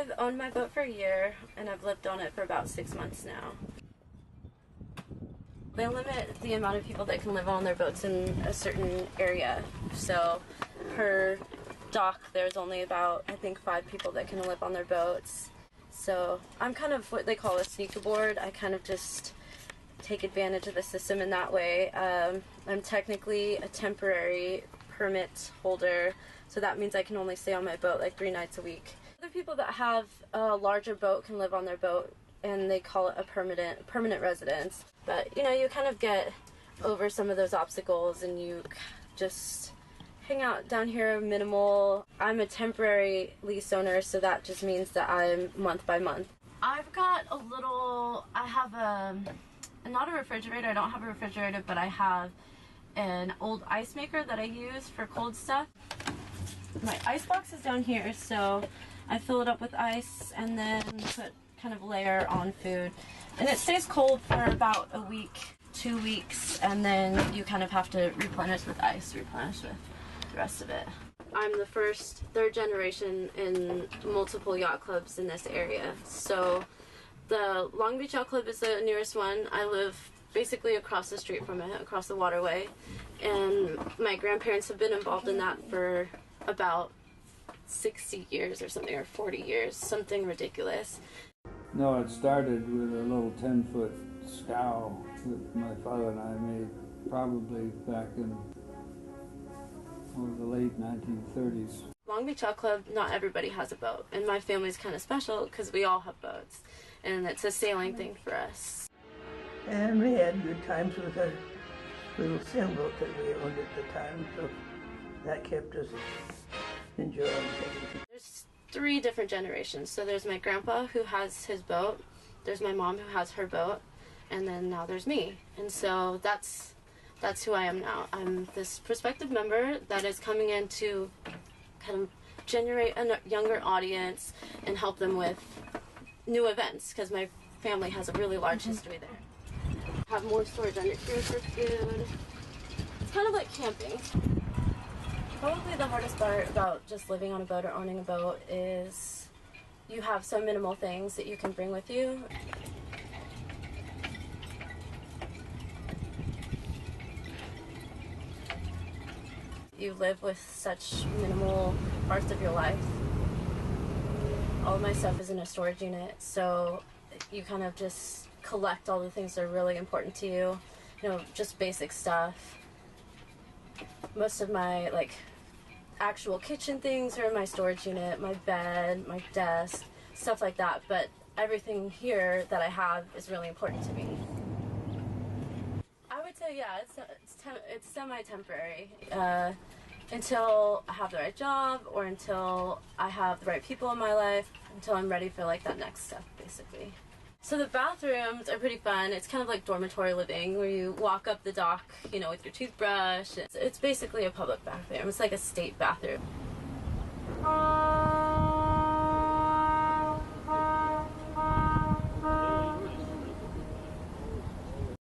I've owned my boat for a year, and I've lived on it for about 6 months now. They limit the amount of people that can live on their boats in a certain area. So per dock, there's only about, I think, 5 people that can live on their boats. So I'm kind of what they call a sneaker board. I kind of just take advantage of the system in that way. I'm technically a temporary permit holder, so that means I can only stay on my boat like 3 nights a week. Other people that have a larger boat can live on their boat, and they call it a permanent residence. But you know, you kind of get over some of those obstacles and you just hang out down here minimal. I'm a temporary lease owner, so that just means that I'm month by month. I've got I have not a refrigerator, I don't have a refrigerator, but I have an old ice maker that I use for cold stuff. My ice box is down here, so I fill it up with ice and then put kind of layer on food. And it stays cold for about a week, 2 weeks, and then you kind of have to replenish with ice, replenish with the rest of it. I'm the third generation in multiple yacht clubs in this area. So the Long Beach Yacht Club is the nearest one. I live basically across the street from it, across the waterway. And my grandparents have been involved in that for about 60 years or something, or 40 years, something ridiculous. No, it started with a little 10-foot scow that my father and I made probably back in the late 1930s. Long Beach Yacht Club, not everybody has a boat, and my family's kind of special because we all have boats, and it's a sailing thing for us. And we had good times with a little sailboat that we owned at the time, so that kept us enjoying things. There's 3 different generations. So there's my grandpa who has his boat, there's my mom who has her boat, and then now there's me. And so that's who I am now. I'm this prospective member that is coming in to kind of generate a younger audience and help them with new events, because my family has a really large history there. Have more storage under here for food. It's kind of like camping. Probably the hardest part about just living on a boat or owning a boat is you have so minimal things that you can bring with you. You live with such minimal parts of your life. All of my stuff is in a storage unit, so you kind of just collect all the things that are really important to you. You know, just basic stuff. Most of my actual kitchen things are in my storage unit, my bed, my desk, stuff like that, but everything here that I have is really important to me. I would say, yeah, it's semi-temporary. Until I have the right job, or until I have the right people in my life, until I'm ready for that next step, basically. So the bathrooms are pretty fun. It's kind of like dormitory living, where you walk up the dock, you know, with your toothbrush. It's basically a public bathroom. It's like a state bathroom.